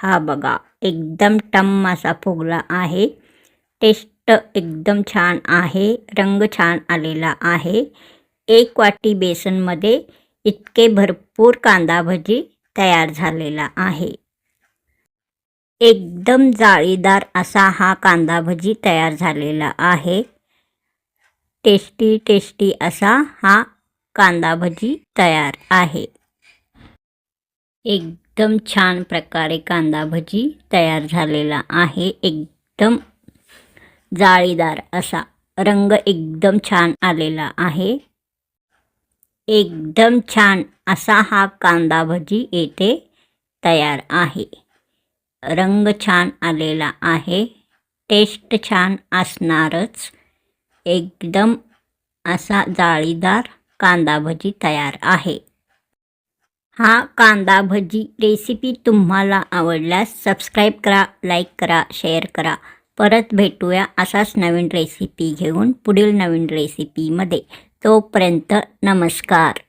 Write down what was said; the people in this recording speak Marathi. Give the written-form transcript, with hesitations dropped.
हा बघा एकदम टम्म असा फुगला आहे। टेस्ट एकदम छान आहे, रंग छान आलेला आहे। 1 वाटी बेसनमध्ये इतके भरपूर कांदा भजी तयार झालेला आहे। एकदम जाळीदार असा हा कांदा भजी तयार झालेला आहे। टेस्टी टेस्टी असा हा कांदा भजी तयार आहे। एकदम छान प्रकारे कांदा भजी तयार झालेला आहे। एकदम जाळीदार असा रंग एकदम छान आलेला आहे। एकदम छान असा हा कांदा भजी येथे तयार आहे। रंग छान आलेला आहे, टेस्ट छान असणारच। एकदम असा जाळीदार कांदा भजी तयार आहे। हा कांदा भजी रेसिपी तुम्हाला आवडल्यास सबस्क्राईब करा, लाईक करा, शेअर करा। परत भेटूया असाच नवीन रेसिपी घेऊन पुढील नवीन रेसिपीमध्ये। तोपर्यंत नमस्कार।